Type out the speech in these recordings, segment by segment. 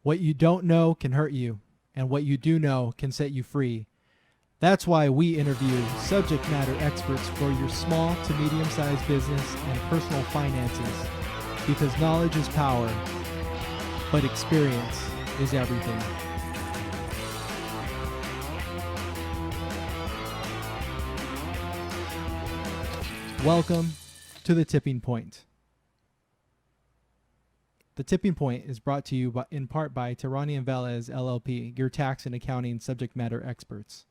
What you don't know can hurt you, and what you do know can set you free. That's why we interview subject matter experts for your small to medium-sized business and personal finances. Because knowledge is power, but experience is everything. Welcome to The Tipping Point. The Tipping Point is brought to you in part by Tirani and Velez LLP, your tax and accounting subject matter experts.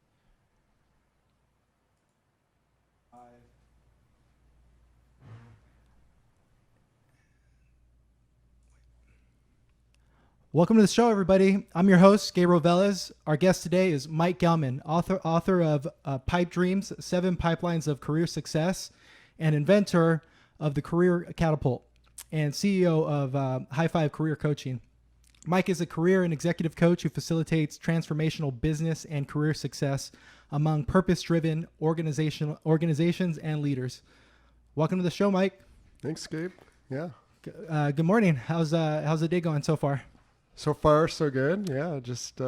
Welcome to the show, everybody. I'm your host, Gabriel Velez. Our guest today is Mike Gellman, author of Pipe Dreams, 7 Pipelines of Career Success, and inventor of the Career Catapult, and CEO of High Five Career Coaching. Mike is a career and executive coach who facilitates transformational business and career success among purpose-driven organizations and leaders. Welcome to the show, Mike. Thanks, Gabe. Yeah. Good morning. How's the day going so far? So far, so good. Yeah, just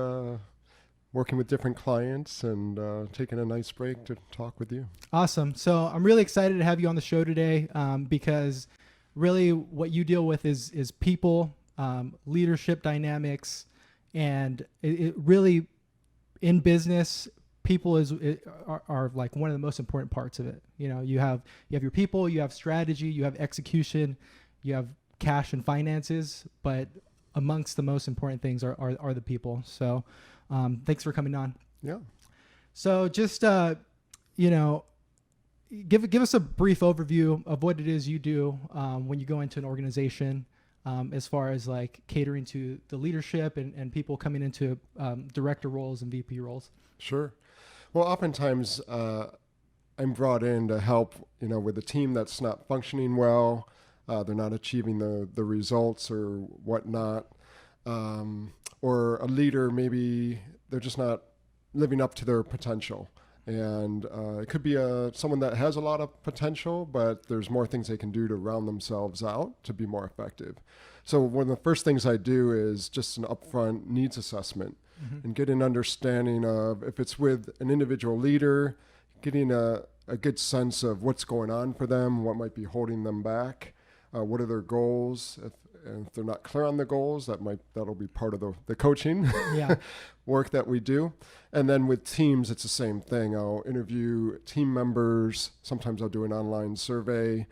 working with different clients and taking a nice break to talk with you. Awesome. So I'm really excited to have you on the show today because really what you deal with is people, leadership dynamics, and it really in business, people are like one of the most important parts of it. You know, you have your people, you have strategy, you have execution, you have cash and finances, but amongst the most important things are the people. So thanks for coming on. Yeah. So just, give us a brief overview of what it is you do when you go into an organization as far as like catering to the leadership and people coming into director roles and VP roles. Sure. Well, oftentimes I'm brought in to help, with a team that's not functioning well. They're not achieving the results or whatnot. Or a leader, maybe they're just not living up to their potential. And it could be someone that has a lot of potential, but there's more things they can do to round themselves out to be more effective. So one of the first things I do is just an upfront needs assessment and get an understanding of, if it's with an individual leader, getting a good sense of what's going on for them, what might be holding them back. What are their goals? If they're not clear on the goals, that'll be part of the coaching work that we do. And then with teams, it's the same thing. I'll interview team members. Sometimes I'll do an online survey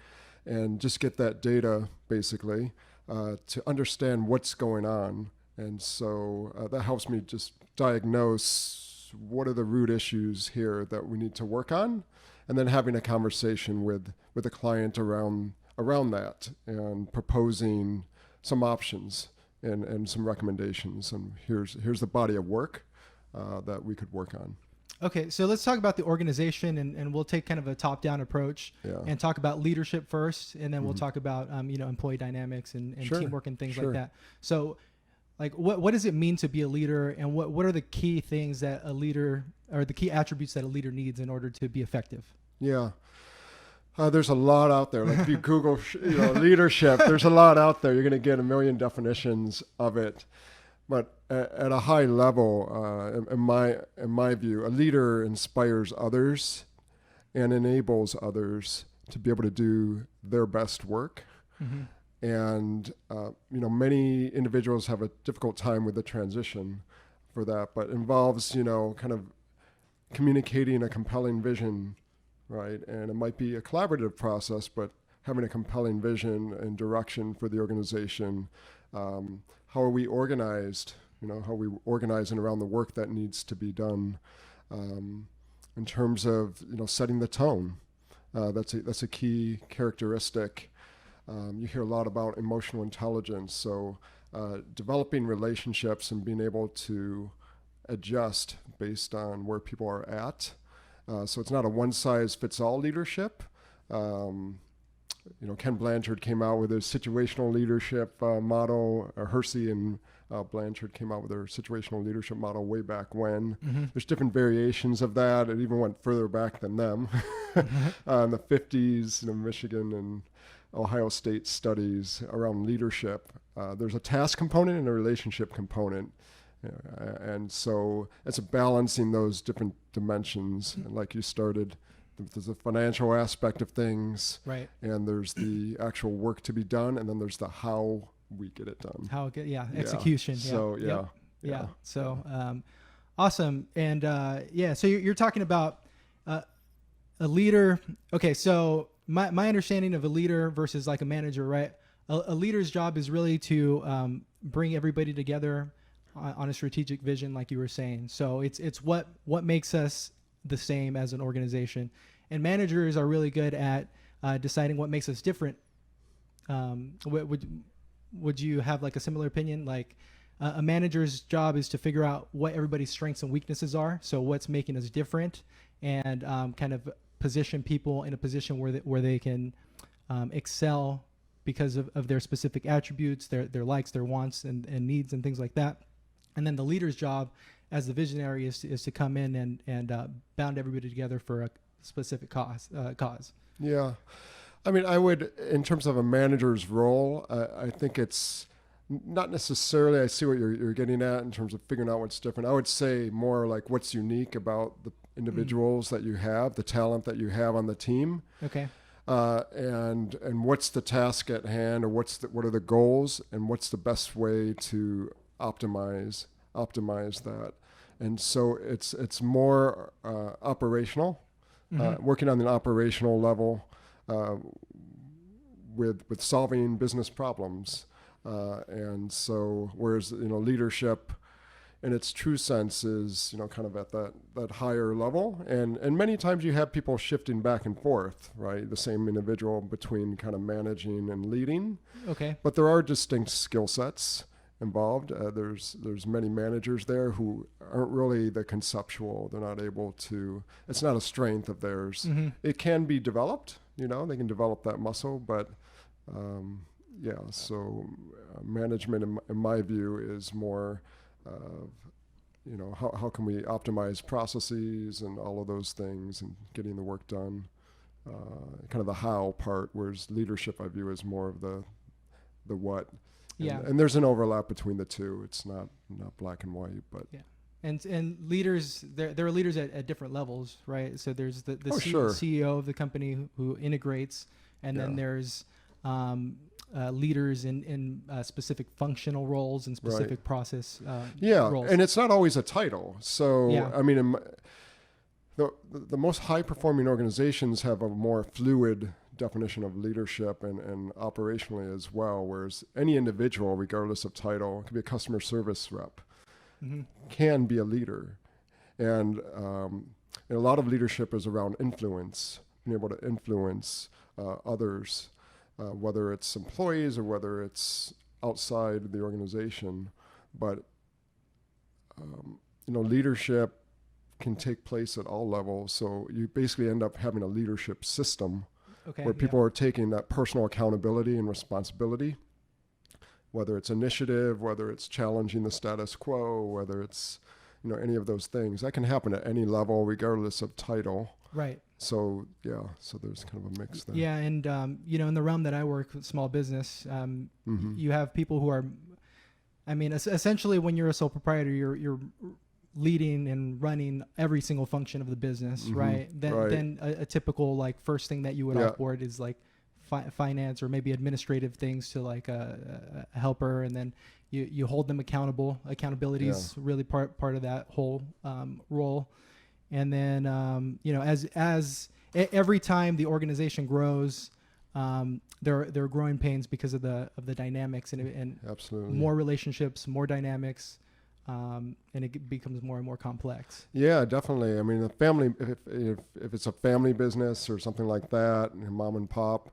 and just get that data basically to understand what's going on. And so that helps me just diagnose what are the root issues here that we need to work on, and then having a conversation with a client around that and proposing some options and some recommendations. And here's the body of work that we could work on. Okay, so let's talk about the organization, and we'll take kind of a top-down approach and talk about leadership first, and then we'll talk about employee dynamics and teamwork and things like that. So, like, what does it mean to be a leader, and what are the key things that a leader, or the key attributes that a leader needs in order to be effective? Yeah. There's a lot out there. Like if you Google, leadership, there's a lot out there. You're going to get a million definitions of it. But at a high level, in my view, a leader inspires others and enables others to be able to do their best work. And many individuals have a difficult time with the transition for that, but involves kind of communicating a compelling vision. Right, and it might be a collaborative process, but having a compelling vision and direction for the organization. How are we organized? How are we organizing around the work that needs to be done? In terms of setting the tone, that's a key characteristic. You hear a lot about emotional intelligence, so developing relationships and being able to adjust based on where people are at. So it's not a one-size-fits-all leadership. Ken Blanchard came out with a situational leadership model. Hersey and Blanchard came out with their situational leadership model way back when. There's different variations of that. It even went further back than them. In the 50s, Michigan and Ohio State studies around leadership. there's a task component and a relationship component. And so it's balancing those different dimensions. And like you started, there's the financial aspect of things, right? And there's the actual work to be done, and then there's the how we get it done. Execution. So So awesome. And so you're talking about a leader. Okay, so my understanding of a leader versus like a manager, right? A leader's job is really to bring everybody together on a strategic vision, like you were saying. So it's what makes us the same as an organization, and managers are really good at deciding what makes us different. Would you have like a similar opinion? Like a manager's job is to figure out what everybody's strengths and weaknesses are, so what's making us different, and kind of position people in a position where they can excel because of their specific attributes, their likes, their wants, and needs, and things like that. And then the leader's job as the visionary is to come in and bound everybody together for a specific cause. Yeah. I mean, I would, in terms of a manager's role, I think it's not necessarily, I see what you're getting at in terms of figuring out what's different. I would say more like what's unique about the individuals that you have, the talent that you have on the team. Okay. And what's the task at hand, or what are the goals, and what's the best way to optimize that. And so it's more operational, working on the operational level with solving business problems. And so whereas leadership in its true sense is kind of at that higher level, and many times you have people shifting back and forth, right? The same individual between kind of managing and leading. Okay. But there are distinct skill sets involved. There's many managers there who aren't really the conceptual. They're not able to. It's not a strength of theirs. Mm-hmm. It can be developed. They can develop that muscle, but So management, in my view, is more of how can we optimize processes and all of those things and getting the work done. Kind of the how part, whereas leadership I view as more of the what. Yeah. And there's an overlap between the two. It's not black and white, but yeah. And leaders, there are leaders at different levels, right? So there's the CEO of the company who integrates, and then there's leaders in specific functional roles and specific process roles. And it's not always a title. So I mean, the most high performing organizations have a more fluid definition of leadership and operationally as well, whereas any individual, regardless of title, could be a customer service rep, can be a leader. And a lot of leadership is around influence, being able to influence others, whether it's employees or whether it's outside the organization. But leadership can take place at all levels. So you basically end up having a leadership system where people are taking that personal accountability and responsibility, whether it's initiative, whether it's challenging the status quo, whether it's any of those things. That can happen at any level, regardless of title. Right. So there's kind of a mix there. Yeah, and in the realm that I work with, small business, you have people who are, essentially when you're a sole proprietor, you're leading and running every single function of the business, right? Then a typical like first thing that you would offboard is like finance or maybe administrative things to like a helper, and then you hold them accountable. Accountability is really part of that whole role. And then as every time the organization grows, there are growing pains because of the dynamics and absolutely more relationships, more dynamics. And it becomes more and more complex. Yeah, definitely. I mean, a family, if it's a family business or something like that, mom and pop,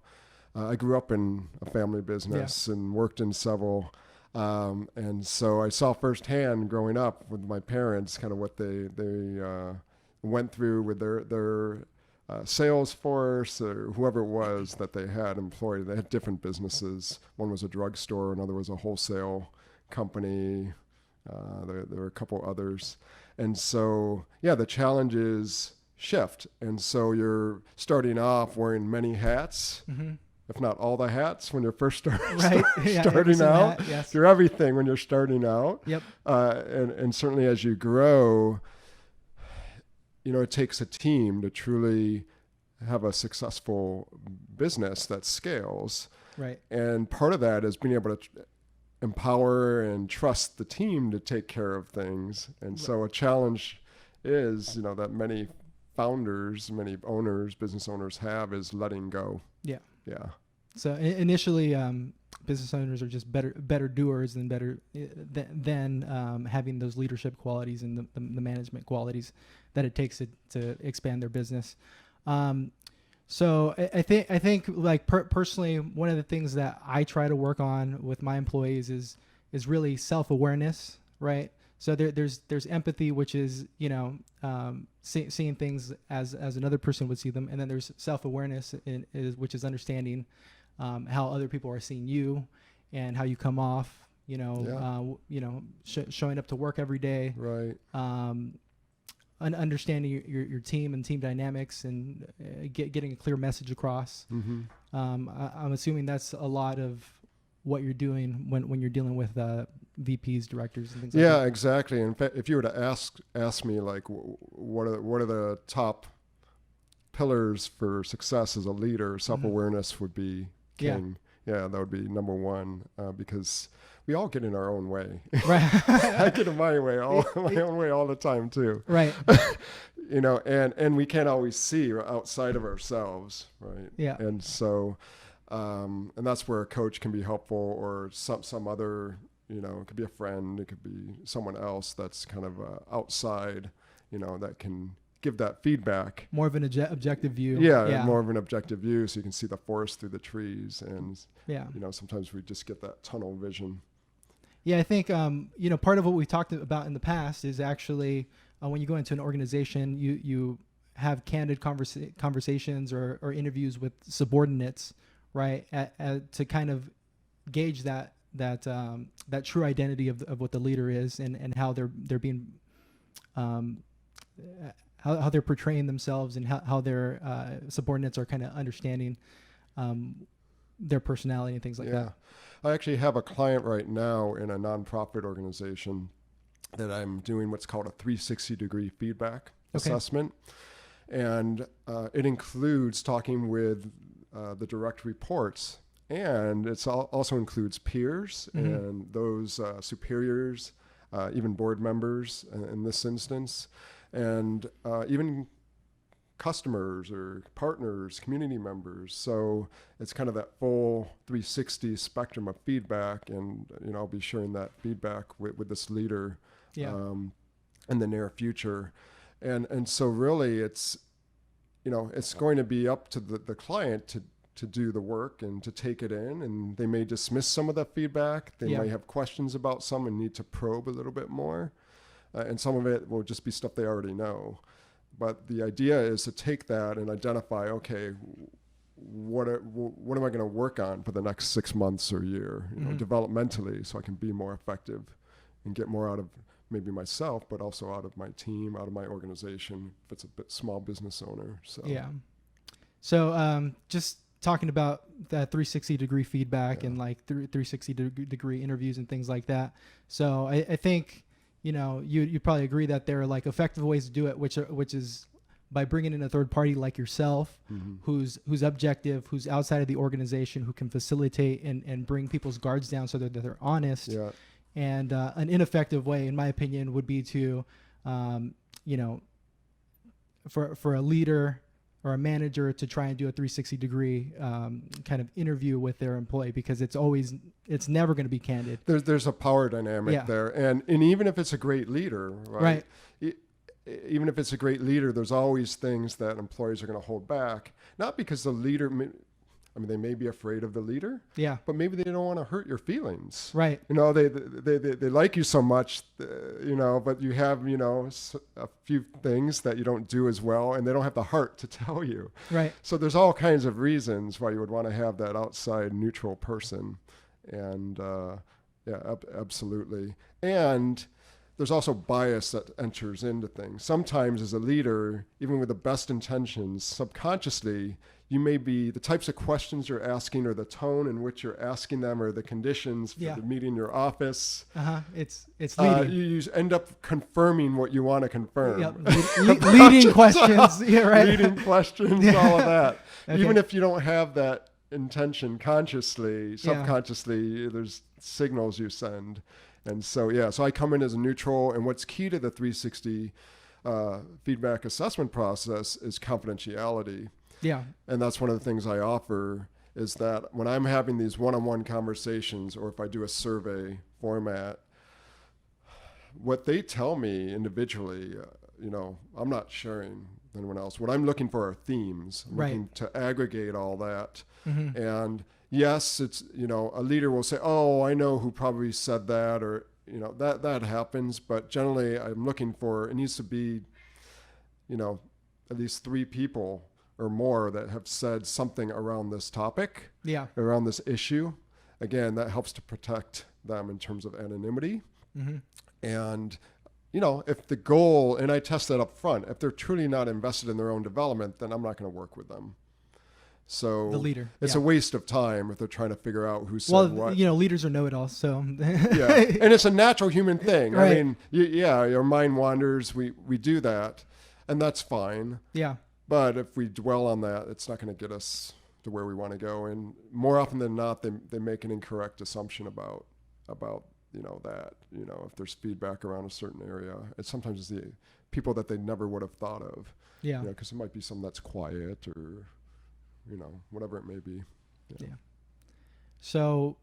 I grew up in a family business and worked in several. And so I saw firsthand growing up with my parents kind of what they went through with their sales force or whoever it was that they had employed. They had different businesses. One was a drugstore, another was a wholesale company. There were a couple others. And so, the challenges shift. And so you're starting off wearing many hats if not all the hats when you're first starting Every single out. hat, yes. You're everything when you're starting out. Yep. And certainly as you grow, it takes a team to truly have a successful business that scales. Right. And part of that is being able to empower and trust the team to take care of things. And so a challenge is, that many founders, many owners, business owners have, is letting go. Yeah. Yeah. So initially, business owners are just better doers than having those leadership qualities and the management qualities that it takes to expand their business. So I think like personally, one of the things that I try to work on with my employees is really self-awareness, right? So there's empathy, which is seeing things as another person would see them, and then there's self-awareness, which is understanding how other people are seeing you and how you come off. Showing up to work every day, right? Understanding your team and team dynamics, and getting a clear message across. Mm-hmm. I'm assuming that's a lot of what you're doing when you're dealing with VPs, directors, and things like that. Yeah, exactly. In fact, if you were to ask me, like, what are the top pillars for success as a leader, self-awareness would be king. Yeah, that would be number one, because we all get in our own way. Right. I get in my own way all the time too. Right. And we can't always see outside of ourselves, right? Yeah. And so, and that's where a coach can be helpful, or some other, it could be a friend, it could be someone else that's kind of outside, that can give that feedback. More of an objective view. Yeah, more of an objective view, so you can see the forest through the trees. And sometimes we just get that tunnel vision. Yeah, I think part of what we talked about in the past is actually when you go into an organization, you have candid conversations or interviews with subordinates, right? To kind of gauge that true identity of what the leader is, and how they're being how they're portraying themselves, and how their subordinates are kind of understanding their personality and things like that. I actually have a client right now in a nonprofit organization that I'm doing what's called a 360-degree feedback assessment. And it includes talking with the direct reports, and it also includes peers and those superiors, even board members in this instance, and even customers or partners, community members. So it's kind of that full 360 spectrum of feedback, and I'll be sharing that feedback with this leader in the near future. And so really it's going to be up to the client to do the work and to take it in, and they may dismiss some of that feedback. They may have questions about some and need to probe a little bit more, and some of it will just be stuff they already know. But the idea is to take that and identify, okay, what am I going to work on for the next 6 months or year, developmentally, so I can be more effective and get more out of maybe myself, but also out of my team, out of my organization, if it's a small business owner. So just talking about that 360-degree feedback and like 360-degree interviews and things like that. So I think, you probably agree that there are like effective ways to do it, which is by bringing in a third party like yourself, who's objective, who's outside of the organization, who can facilitate and bring people's guards down so that they're honest. Yeah. And an ineffective way, in my opinion, would be to, for a leader or a manager to try and do a 360-degree kind of interview with their employee, because it's never going to be candid. There's a power dynamic there, and even if it's a great leader, right? Even if it's a great leader, there's always things that employees are going to hold back, not because the leader. They may be afraid of the leader, but maybe they don't want to hurt your feelings. Right. They like you so much, but you have, a few things that you don't do as well, and they don't have the heart to tell you. Right. So there's all kinds of reasons why you would want to have that outside neutral person. And absolutely. And there's also bias that enters into things. Sometimes as a leader, even with the best intentions, subconsciously, you may be, the types of questions you're asking or the tone in which you're asking them or the conditions for the meeting in your office. It's leading. You end up confirming what you want to confirm. Yep. Leading questions. Yeah, right. Leading questions, all of that. Okay. Even if you don't have that intention consciously, subconsciously, there's signals you send. And so, so I come in as a neutral. And what's key to the 360 feedback assessment process is confidentiality. Yeah. And that's one of the things I offer, is that when I'm having these one-on-one conversations, or if I do a survey format, what they tell me individually, I'm not sharing with anyone else. What I'm looking for are themes. I'm looking to aggregate all that. Mm-hmm. And yes, it's, a leader will say, oh, I know who probably said that, or, that happens. But generally I'm looking for, it needs to be, at least 3 people or more that have said something around this topic, around this issue. Again, that helps to protect them in terms of anonymity. Mm-hmm. And, if the goal, and I test that up front, if they're truly not invested in their own development, then I'm not going to work with them. So the leader, it's a waste of time if they're trying to figure out who said what. Leaders are know-it-alls, so. And it's a natural human thing. Right. I mean, your mind wanders. We do that, and that's fine. Yeah. But if we dwell on that, it's not going to get us to where we want to go. And more often than not, they make an incorrect assumption about that. If there's feedback around a certain area, sometimes it's the people that they never would have thought of. Yeah. Because it might be something that's quiet or, whatever it may be. Yeah. So,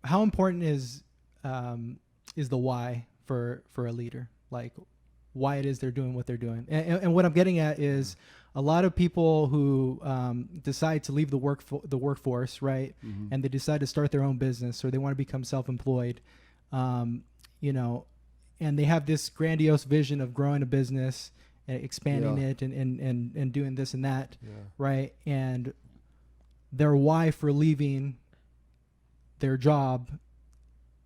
how important is the why for a leader? Like, why it is they're doing what they're doing. And what I'm getting at is a lot of people who decide to leave the workforce, right? Mm-hmm. And they decide to start their own business, or they want to become self-employed, and they have this grandiose vision of growing a business and expanding it and doing this and that, right? And their why for leaving their job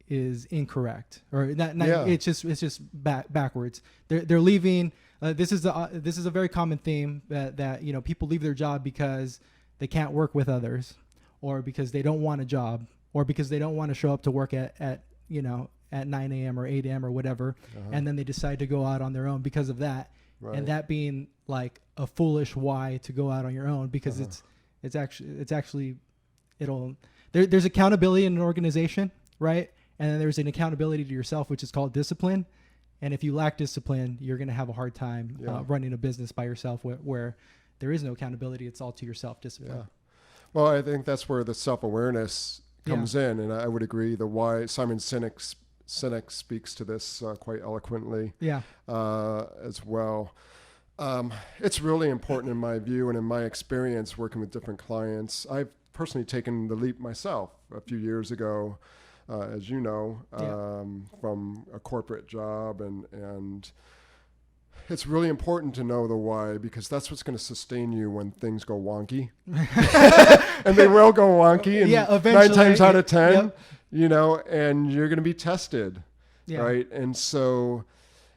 is incorrect, or it's just backwards. They're leaving. This is a very common theme that people leave their job because they can't work with others, or because they don't want a job, or because they don't want to show up to work at 9 a.m. or 8 a.m. or whatever, and then they decide to go out on their own because of that, and that being like a foolish why to go out on your own, because it's actually there's accountability in an organization, right? And then there's an accountability to yourself, which is called discipline. And if you lack discipline, you're going to have a hard time running a business by yourself where there is no accountability. It's all to yourself discipline. Yeah. Well, I think that's where the self-awareness comes in. And I would agree the why. Simon Sinek speaks to this quite eloquently as well. It's really important in my view and in my experience working with different clients. I've personally taken the leap myself a few years ago. As you know, from a corporate job, and it's really important to know the why, because that's what's going to sustain you when things go wonky, and they will go wonky, and eventually, 9 times out of 10, and you're going to be tested, right? And so,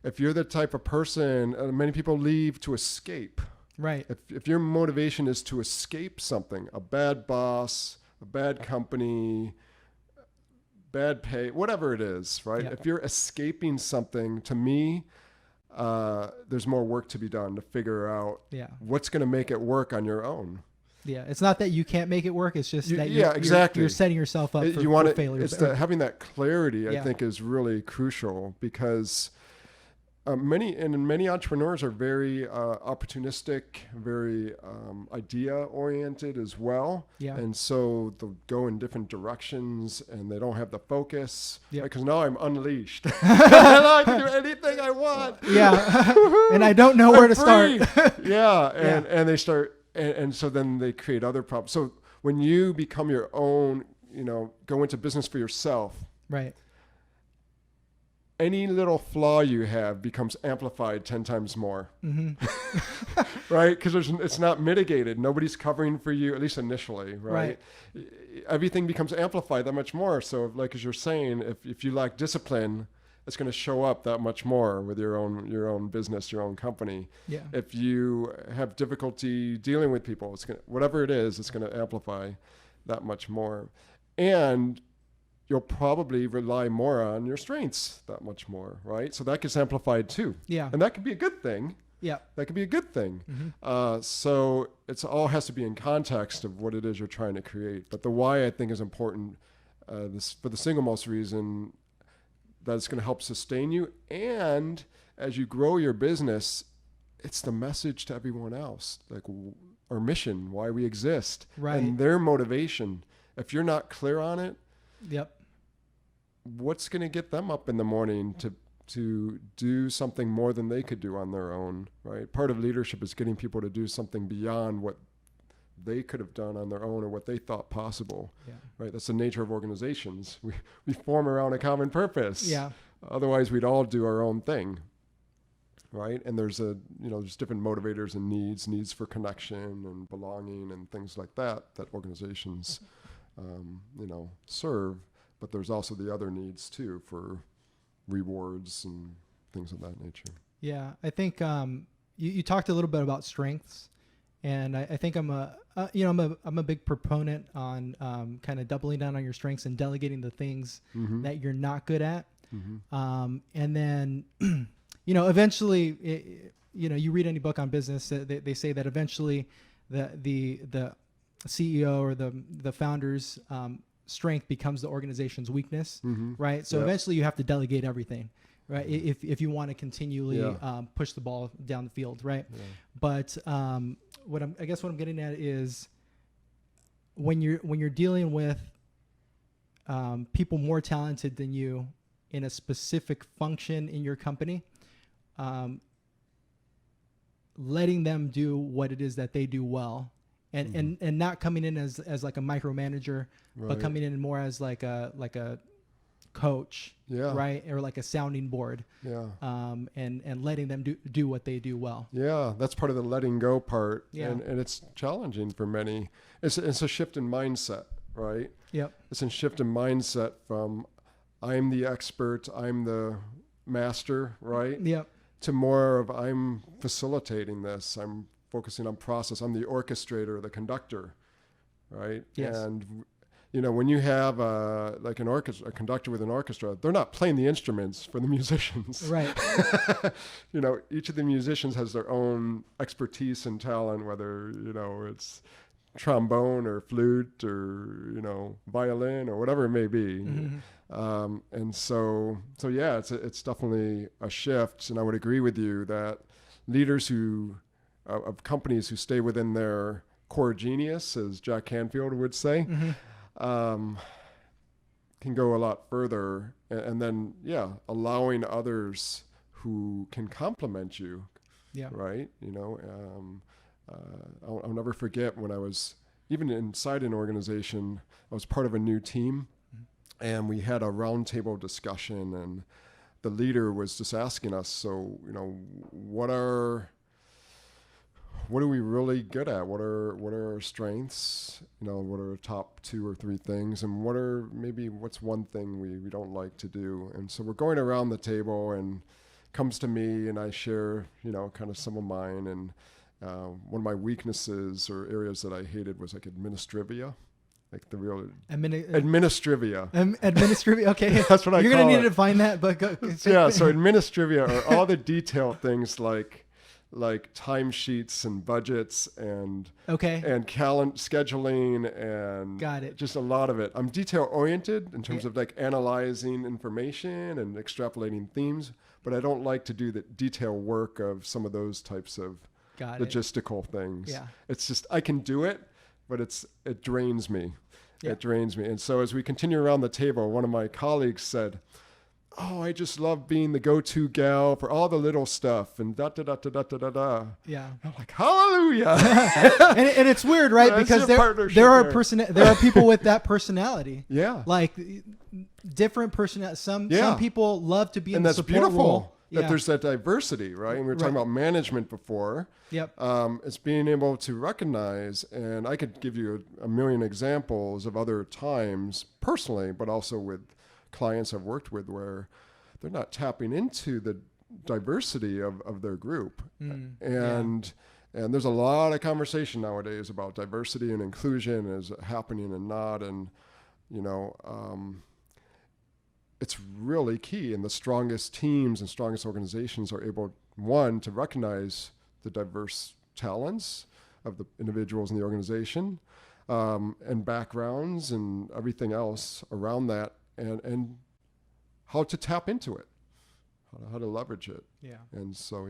if you're the type of person, many people leave to escape, right? If your motivation is to escape something, a bad boss, a bad company, bad pay, whatever it is, right? If you're escaping something, to me, there's more work to be done to figure out what's going to make it work on your own. Yeah, it's not that you can't make it work. It's just that you're setting yourself up for failure. Having that clarity, I think, is really crucial, because many entrepreneurs are very opportunistic, very idea-oriented as well. Yeah. And so they'll go in different directions, and they don't have the focus. Yeah. Because now I'm unleashed. I can do anything I want. Yeah. And I don't know where to start. And they start, and so then they create other problems. So when you become your own, go into business for yourself. Right. Any little flaw you have becomes amplified 10 times more, right? Because it's not mitigated. Nobody's covering for you, at least initially, right? Everything becomes amplified that much more. So, like as you're saying, if you lack discipline, it's going to show up that much more with your own business, your own company. Yeah. If you have difficulty dealing with people, whatever it is, it's going to amplify that much more. And you'll probably rely more on your strengths that much more, right? So that gets amplified too. Yeah. And that could be a good thing. Yeah. That could be a good thing. Mm-hmm. So it's all has to be in context of what it is you're trying to create. But the why, I think, is important for the single most reason that it's going to help sustain you. And as you grow your business, it's the message to everyone else, like our mission, why we exist, right, and their motivation. If you're not clear on it, yep, what's going to get them up in the morning to do something more than they could do on their own, right? Part of leadership is getting people to do something beyond what they could have done on their own or what they thought possible, right? That's the nature of organizations. We form around a common purpose. Yeah. Otherwise, we'd all do our own thing, right? And there's there's different motivators and needs for connection and belonging and things like that organizations, serve. But there's also the other needs too for rewards and things of that nature. Yeah, I think you talked a little bit about strengths, and I think I'm a big proponent on kind of doubling down on your strengths and delegating the things that you're not good at, and then eventually you read any book on business, they say that eventually the CEO or the founder's strength becomes the organization's weakness, right? So eventually you have to delegate everything, right? If you want to continually push the ball down the field, right? Yeah. But what I'm getting at is when you're dealing with people more talented than you in a specific function in your company, letting them do what it is that they do well. And not coming in as like a micromanager, but coming in more as like a coach, right, or like a sounding board, and letting them do what they do well. Yeah, that's part of the letting go part, and it's challenging for many. It's a shift in mindset, right? Yep. It's a shift in mindset from I'm the expert, I'm the master, right? Yep. To more of I'm facilitating this, I'm focusing on process. I'm the orchestrator, the conductor, right? Yes. And when you have a conductor with an orchestra, they're not playing the instruments for the musicians, right? Each of the musicians has their own expertise and talent, whether it's trombone or flute or violin or whatever it may be. And so it's definitely a shift. And I would agree with you that leaders of companies who stay within their core genius, as Jack Canfield would say, can go a lot further. And then, allowing others who can complement you, right? I'll never forget when I was, even inside an organization, I was part of a new team, and we had a roundtable discussion, and the leader was just asking us, so, what are we really good at? What are our strengths? What are our top 2 or 3 things? And what's one thing we don't like to do? And so we're going around the table, and comes to me, and I share, kind of some of mine. And one of my weaknesses or areas that I hated was like administrivia. Like the real administrivia. Administrivia. Okay, that's what You're gonna need to find that, but go. Yeah. So administrivia are all the detailed things like timesheets and budgets and scheduling and got it. Just a lot of it. I'm detail oriented in terms of like analyzing information and extrapolating themes, but I don't like to do the detail work of some of those types of logistical things. Yeah. It's just I can do it, but it drains me. Yeah. It drains me. And so as we continue around the table, one of my colleagues said, "Oh, I just love being the go-to gal for all the little stuff," and da da da da da da da. Yeah, I'm like, hallelujah. and it's weird, right? Because there are people with that personality. Yeah, like different personality. Some people love to be in the support beautiful role. That there's that diversity, right? And we were talking about management before. Yep. It's being able to recognize, and I could give you a million examples of other times personally, but also with clients I've worked with where they're not tapping into the diversity of their group. And there's a lot of conversation nowadays about diversity and inclusion is happening and not. And, it's really key. And the strongest teams and strongest organizations are able, one, to recognize the diverse talents of the individuals in the organization, and backgrounds and everything else around that, and how to tap into it, how to leverage it. Yeah. And so,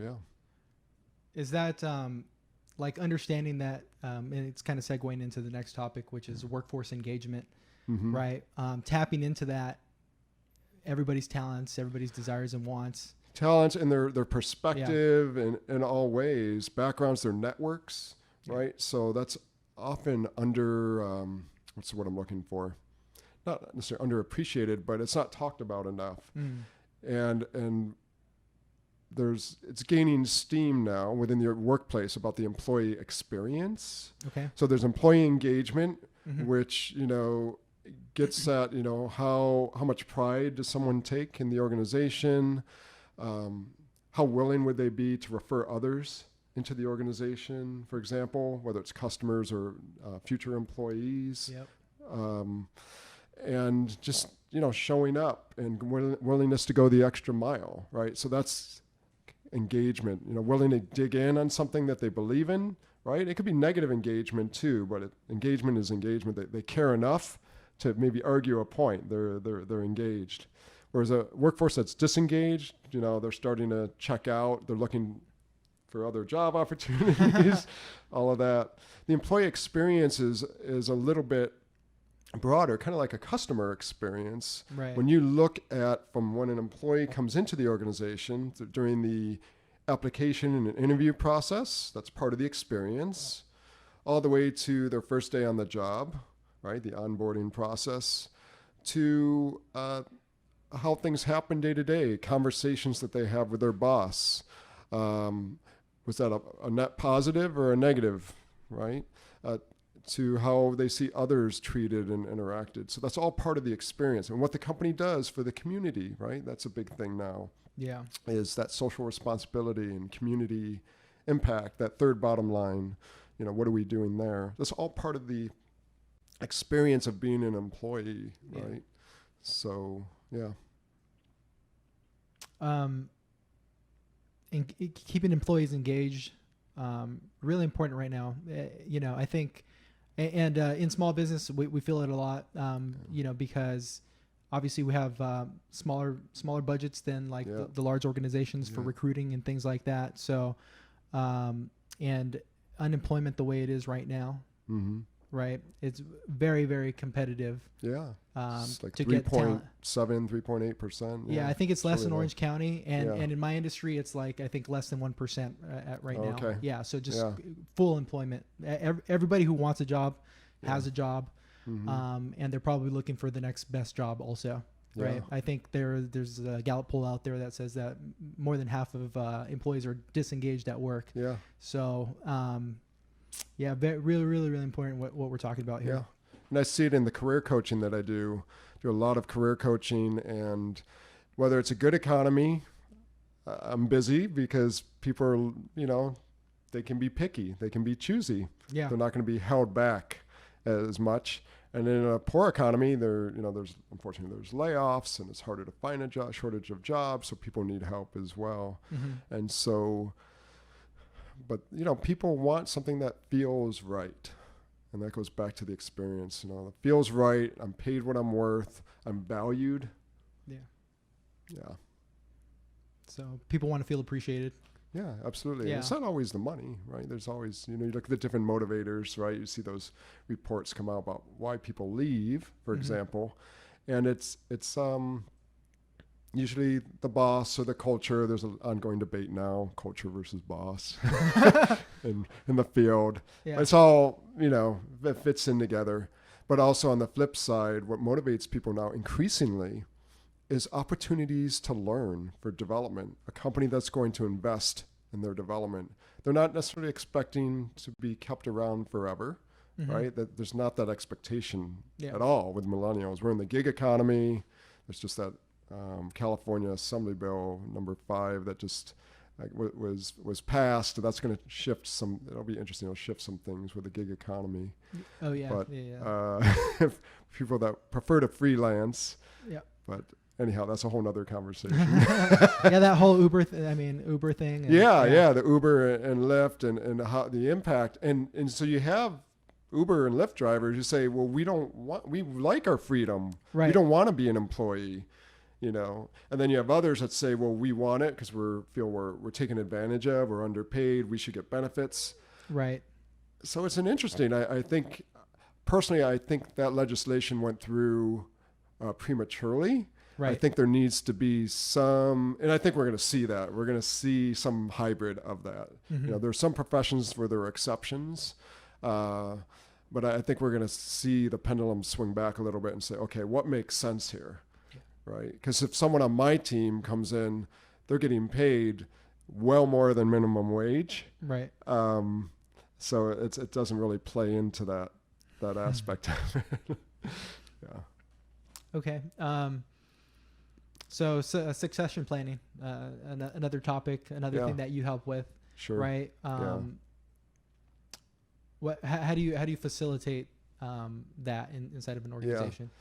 Is that like understanding that, and it's kind of segueing into the next topic, which is workforce engagement, right? Tapping into that, everybody's talents, everybody's desires and wants. Talents and their perspective in all ways, backgrounds, their networks, right? So that's often under, what's the word I'm looking for? Not necessarily underappreciated, but it's not talked about enough. And it's gaining steam now within your workplace about the employee experience. Okay. So there's employee engagement, which, gets at, how much pride does someone take in the organization? How willing would they be to refer others into the organization, for example, whether it's customers or future employees? And just, showing up and willingness to go the extra mile, right? So that's engagement, willing to dig in on something that they believe in, right? It could be negative engagement too, but engagement is engagement. They care enough to maybe argue a point. They're engaged. Whereas a workforce that's disengaged, they're starting to check out. They're looking for other job opportunities, all of that. The employee experience is a little bit broader, kind of like a customer experience. Right. When you look at from when an employee comes into the organization during the application and interview process, that's part of the experience, all the way to their first day on the job, right? The onboarding process, to how things happen day to day, conversations that they have with their boss. Was that a net positive or a negative, right? To how they see others treated and interacted. So that's all part of the experience. And what the company does for the community, right? That's a big thing now. Yeah. Is that social responsibility and community impact, that third bottom line, what are we doing there? That's all part of the experience of being an employee, right? So, yeah. And keeping employees engaged, really important right now. I think, and in small business, we feel it a lot, because obviously we have smaller budgets than like the large organizations for recruiting and things like that. So, and unemployment the way it is right now, right? It's very, very competitive. Yeah. It's like to get 3.7, 3.8%. Yeah, I think it's less really in Orange County, and in my industry, it's like I think less than 1% right now. Okay. Yeah, so just full employment. Everybody who wants a job has a job, and they're probably looking for the next best job also. Right. I think there's a Gallup poll out there that says that more than half of employees are disengaged at work. Yeah. So, really, really, really important what we're talking about here. Yeah. And I see it in the career coaching that I do a lot of career coaching, and whether it's a good economy, I'm busy because people are, they can be picky, they can be choosy. Yeah. They're not going to be held back as much. And in a poor economy, unfortunately there's layoffs and it's harder to find a job, shortage of jobs, so people need help as well. And so, but people want something that feels right. And that goes back to the experience, it feels right. I'm paid what I'm worth. I'm valued. Yeah. Yeah. So people want to feel appreciated. Yeah, absolutely. Yeah. It's not always the money, right? There's always, you look at the different motivators, right? You see those reports come out about why people leave, for example. And it's usually the boss or the culture. There's an ongoing debate now, culture versus boss in the field. Yeah. It's all, that fits in together. But also on the flip side, what motivates people now increasingly is opportunities to learn for development, a company that's going to invest in their development. They're not necessarily expecting to be kept around forever, right? That there's not that expectation at all with millennials. We're in the gig economy. There's just that California Assembly Bill number 5 that just was passed. That's going to shift some. It'll be interesting. It'll shift some things with the gig economy. Oh yeah, But yeah. people that prefer to freelance. Yeah. But anyhow, that's a whole nother conversation. Yeah, that whole Uber thing. And, yeah, the Uber and Lyft and how the impact. And so you have Uber and Lyft drivers who say, well, we like our freedom. Right. We don't want to be an employee, And then you have others that say, well, we want it because we're taken advantage of, we're underpaid, we should get benefits. Right. So it's an interesting, I think, personally, I think that legislation went through prematurely. Right. I think there needs to be some, and I think we're going to see that. We're going to see some hybrid of that. Mm-hmm. There's some professions where there are exceptions, but I think we're going to see the pendulum swing back a little bit and say, okay, what makes sense here, right? Because if someone on my team comes in, they're getting paid well more than minimum wage, right? So it doesn't really play into that aspect of it. Yeah. Okay. So succession planning, another topic, another thing that you help with, sure, right? How do you facilitate that inside of an organization? Yeah.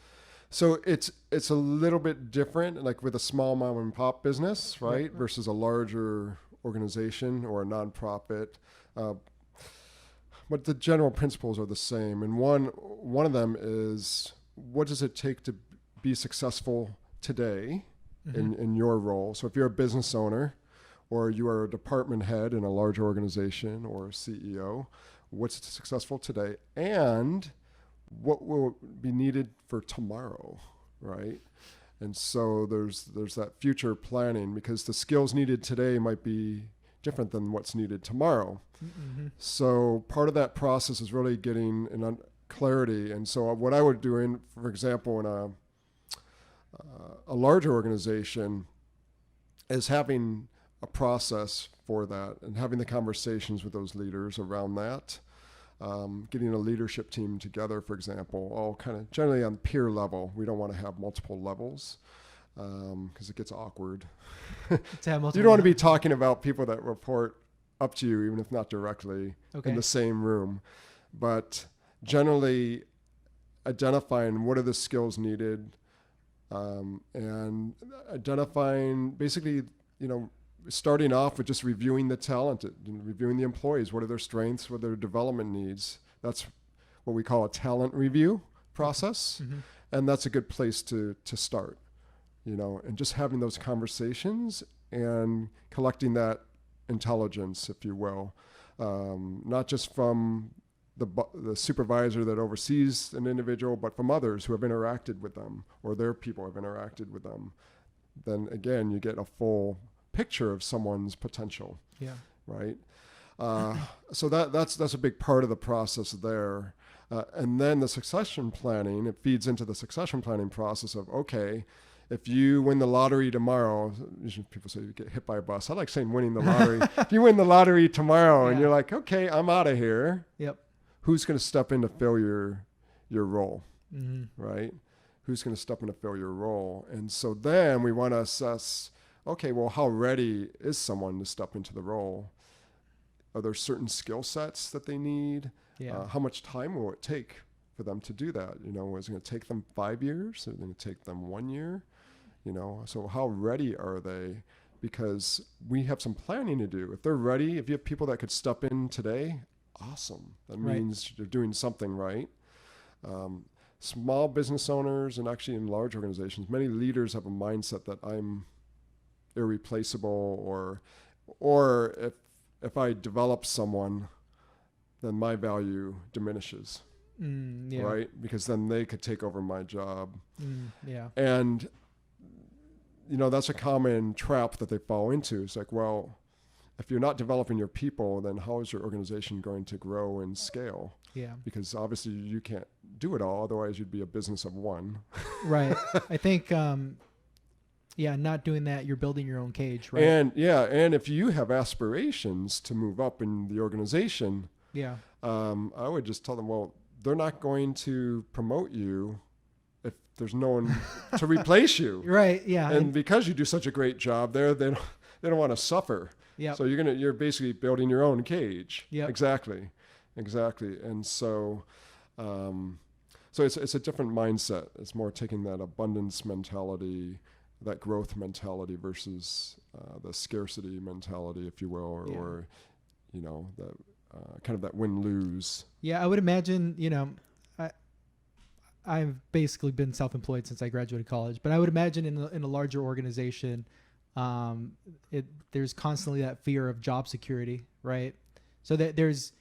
So it's a little bit different, like with a small mom and pop business, right, versus a larger organization or a nonprofit. But the general principles are the same, and one of them is, what does it take to be successful today in your role? So if you're a business owner, or you are a department head in a large organization, or a CEO, what's successful today, and what will be needed for tomorrow, right? And so there's that future planning, because the skills needed today might be different than what's needed tomorrow. Mm-hmm. So part of that process is really getting clarity. And so what I would do, for example, in a larger organization, is having a process for that and having the conversations with those leaders around that. Getting a leadership team together, for example, all kind of generally on peer level. We don't want to have multiple levels because it gets awkward. You don't want to be talking about people that report up to you, even if not directly, in the same room. But generally identifying what are the skills needed, and identifying basically, starting off with just reviewing the talent, reviewing the employees. What are their strengths? What are their development needs? That's what we call a talent review process. Mm-hmm. And that's a good place to start, and just having those conversations and collecting that intelligence, if you will, not just from the supervisor that oversees an individual, but from others who have interacted with them, or their people have interacted with them. Then again, you get a full picture of someone's potential. Yeah. Right. So that's a big part of the process there. And then the succession planning, it feeds into the succession planning process of, okay, if you win the lottery tomorrow, people say you get hit by a bus. I like saying winning the lottery. If you win the lottery tomorrow and you're like, okay, I'm out of here. Yep. Who's going to step in to fill your role? Mm-hmm. Right. Who's going to step in to fill your role? And so then we want to assess, okay, well, how ready is someone to step into the role? Are there certain skill sets that they need? Yeah. How much time will it take for them to do that? Is it going to take them 5 years? Is it going to take them 1 year? So how ready are they? Because we have some planning to do. If they're ready, if you have people that could step in today, awesome. That means you're doing something right. Small business owners, and actually in large organizations, many leaders have a mindset that I'm irreplaceable, or if I develop someone, then my value diminishes, right? Because then they could take over my job. And that's a common trap that they fall into. It's like, well, if you're not developing your people, then how is your organization going to grow and scale? Yeah. Because obviously you can't do it all. Otherwise you'd be a business of one. Right. I think, not doing that, you're building your own cage, right? And if you have aspirations to move up in the organization, I would just tell them, well, they're not going to promote you if there's no one to replace you. Right. Yeah. And because you do such a great job there, they don't want to suffer. Yep. So you're basically building your own cage. Yep. Exactly. And so, so it's a different mindset. It's more taking that abundance mentality, that growth mentality versus the scarcity mentality, if you will, or the kind of that win-lose. Yeah, I would imagine, I've basically been self-employed since I graduated college, but I would imagine in a larger organization, there's constantly that fear of job security, right? So that there's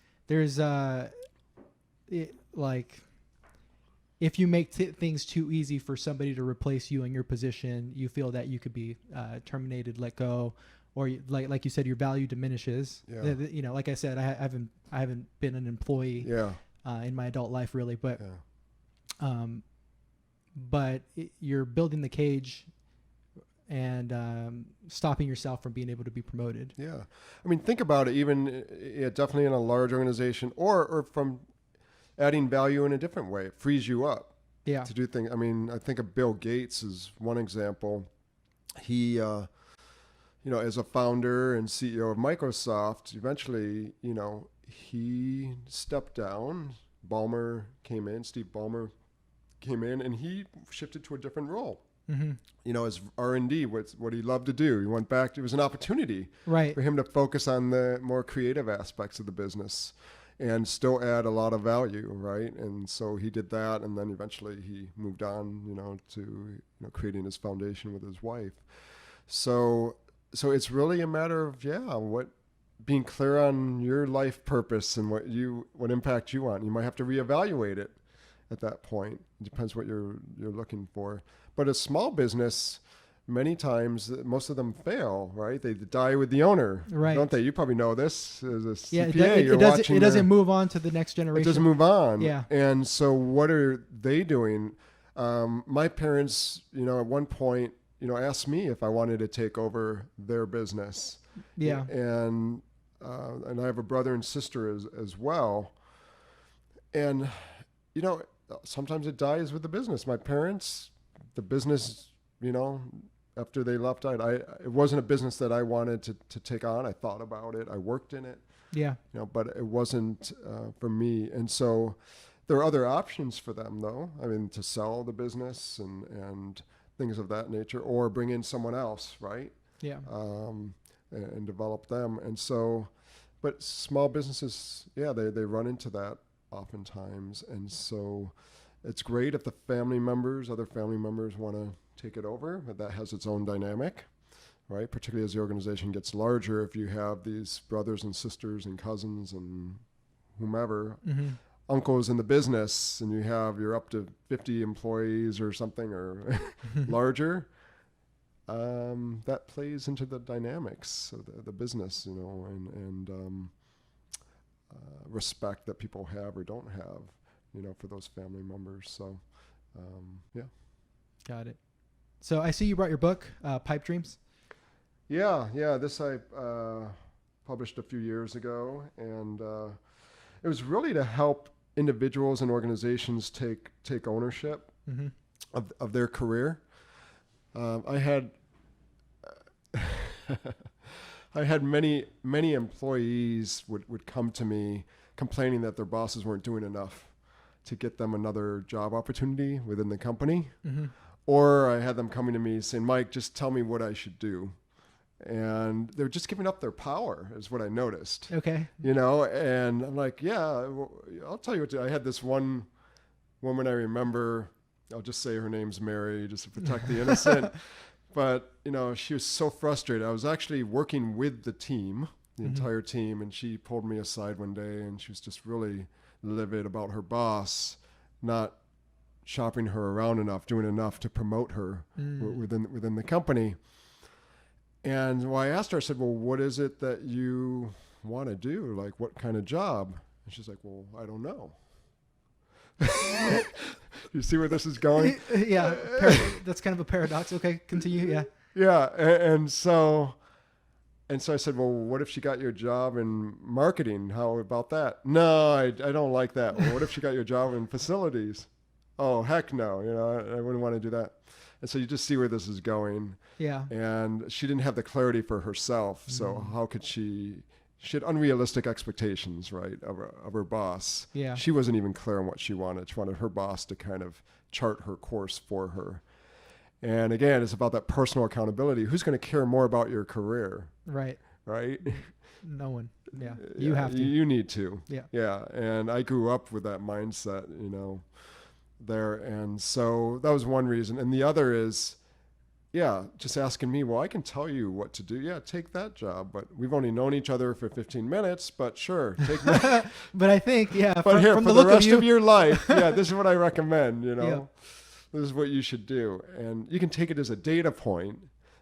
if you make things too easy for somebody to replace you in your position, you feel that you could be terminated, let go, or like you said, your value diminishes. Yeah. Like I said, I haven't been an employee in my adult life really, but you're building the cage and stopping yourself from being able to be promoted. Yeah, I mean, think about it. Even definitely in a large organization, or from adding value in a different way, it frees you up to do things. I mean, I think of Bill Gates as one example. He, as a founder and CEO of Microsoft, eventually, he stepped down. Steve Ballmer came in, and he shifted to a different role. Mm-hmm. As R&D, what he loved to do. He went back. It was an opportunity for him to focus on the more creative aspects of the business and still add a lot of value, right? And so he did that, and then eventually he moved on, to creating his foundation with his wife. So it's really a matter of being clear on your life purpose and what impact you want. You might have to reevaluate it at that point. It depends what you're looking for. But a small business, many times, most of them fail, right? They die with the owner, don't they? You probably know this as a CPA. It doesn't move on to the next generation. It doesn't move on. Yeah. And so what are they doing? My parents, at one point, asked me if I wanted to take over their business. Yeah. And I have a brother and sister as well. And, sometimes it dies with the business. My parents, the business, after they left, it wasn't a business that I wanted to take on. I thought about it. I worked in it. Yeah. But it wasn't for me. And so there are other options for them, though. I mean, to sell the business and things of that nature, or bring in someone else, right? Yeah. And develop them. And so, but small businesses, they run into that oftentimes. And so it's great if the other family members want to take it over, but that has its own dynamic, right? Particularly as the organization gets larger, if you have these brothers and sisters and cousins and whomever, uncles in the business, and you're up to 50 employees or something, or larger, that plays into the dynamics of the business, and respect that people have or don't have, for those family members. So, Got it. So I see you brought your book, Pipe Dreams. Yeah. This I published a few years ago, and it was really to help individuals and organizations take ownership of their career. I had many employees would come to me complaining that their bosses weren't doing enough to get them another job opportunity within the company. Or I had them coming to me saying, Mike, just tell me what I should do. And they were just giving up their power, is what I noticed. Okay. And I'm like, I'll tell you what to do. I had this one woman I remember, I'll just say her name's Mary, just to protect the innocent. But, she was so frustrated. I was actually working with the team, the entire team, and she pulled me aside one day, and she was just really livid about her boss not shopping her around enough, doing enough to promote her within the company. And I asked her, I said, well, what is it that you want to do? Like, what kind of job? And she's like, well, I don't know. You see where this is going? Yeah. That's kind of a paradox. Okay, continue. Yeah. Yeah. And so I said, well, what if she got your job in marketing? How about that? No, I don't like that. Well, what if she got your job in facilities? oh, heck no, I wouldn't want to do that. And so you just see where this is going. Yeah. And she didn't have the clarity for herself. So how could she had unrealistic expectations, right, of her boss. Yeah. She wasn't even clear on what she wanted. She wanted her boss to kind of chart her course for her. And again, it's about that personal accountability. Who's going to care more about your career? Right. Right? No one. Yeah. You have to. You need to. Yeah. Yeah. And I grew up with that mindset, there. And so that was one reason. And the other is, just asking me, well, I can tell you what to do. Yeah, take that job. But we've only known each other for 15 minutes, but sure, take that. But I think, but from here, the for look the rest of you, of your life, this is what I recommend, Yeah. This is what you should do. And you can take it as a data point,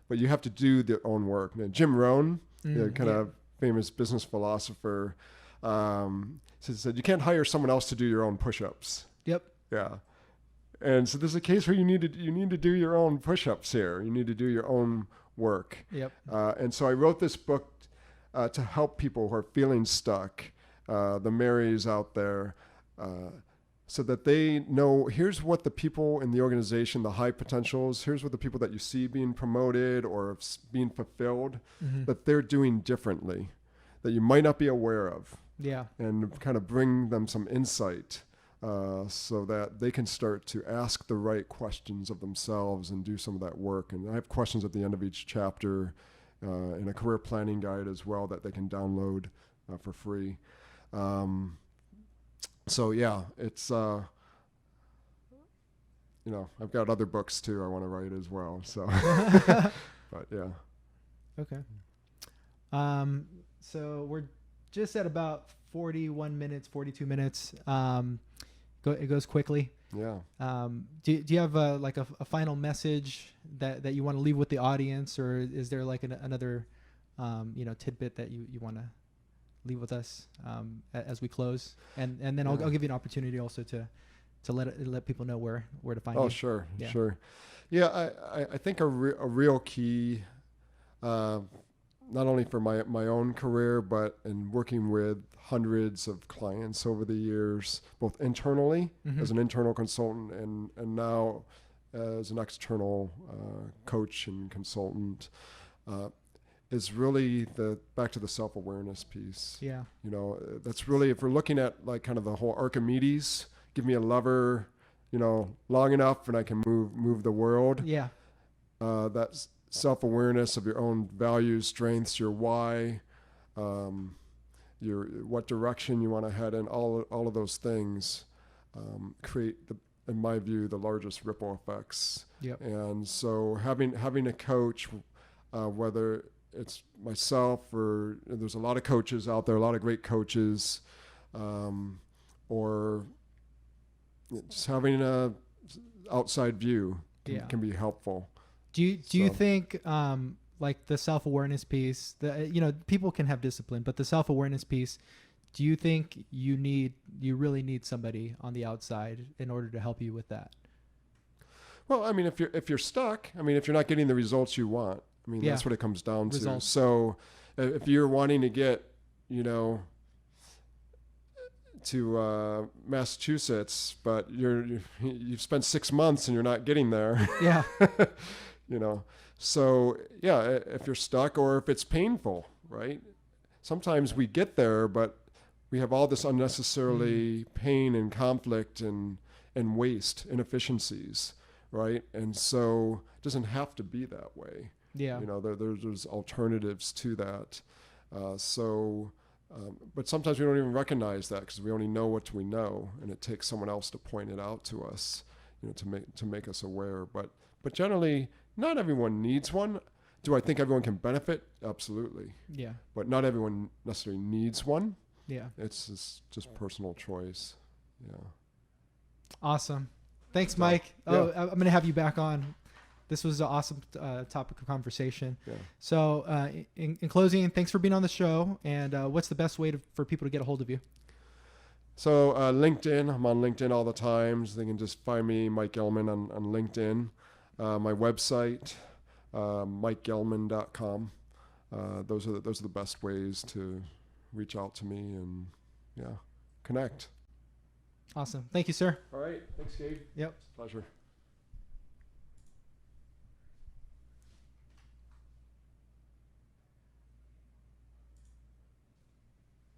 but you have to do the own work. Now, Jim Rohn, of famous business philosopher, said you can't hire someone else to do your own push-ups. Yep. Yeah. And so there's a case where you need to do your own push-ups here. You need to do your own work. Yep. And so I wrote this book to help people who are feeling stuck, the Marys out there, so that they know, here's what the people in the organization, the high potentials, here's what the people that you see being promoted or being fulfilled, that they're doing differently, that you might not be aware of. Yeah. And kind of bring them some insight. So that they can start to ask the right questions of themselves and do some of that work. And I have questions at the end of each chapter in a career planning guide as well that they can download for free. It's, I've got other books too I want to write as well. So, but yeah. Okay. So we're just at about 42 minutes. It goes quickly. Yeah. Do you have a final message that you want to leave with the audience, or is there like another tidbit that you want to leave with us as we close? And then I'll give you an opportunity also to let people know where to find you. Oh, sure. Yeah, I think a real key, not only for my own career, but in working with hundreds of clients over the years, both internally as an internal consultant and now as an external coach and consultant, is really back to the self-awareness piece. Yeah. That's really, if we're looking at like kind of the whole Archimedes, give me a lever, long enough and I can move the world. Yeah. That's self-awareness of your own values, strengths, your why, your what direction you want to head in, all of those things create, in my view, the largest ripple effects. Yep. And so having a coach, whether it's myself or there's a lot of coaches out there, a lot of great coaches, or just having a outside view can be helpful. Do you think like the self-awareness piece, people can have discipline, but the self-awareness piece, do you think you really need somebody on the outside in order to help you with that? Well, I mean, if you're stuck, I mean, if you're not getting the results you want, I mean, that's what it comes down to. So if you're wanting to get, to Massachusetts, but you've spent 6 months and you're not getting there. Yeah. So if you're stuck or if it's painful, right? Sometimes we get there, but we have all this unnecessarily pain and conflict and waste, inefficiencies, right? And so it doesn't have to be that way. Yeah. There's alternatives to that. But sometimes we don't even recognize that because we only know what we know, and it takes someone else to point it out to us, to make us aware. But generally, not everyone needs one. Do I think everyone can benefit? Absolutely. Yeah. But not everyone necessarily needs one. Yeah. It's just personal choice. Yeah. Awesome. Thanks, Mike. I'm going to have you back on. This was an awesome topic of conversation. Yeah. So in closing, thanks for being on the show. And what's the best way for people to get a hold of you? So LinkedIn. I'm on LinkedIn all the time. So they can just find me, Mike Gellman, on LinkedIn. My website, MikeGellman.com. Those are the best ways to reach out to me and connect. Awesome. Thank you, sir. All right. Thanks, Gabe. Yep. Pleasure.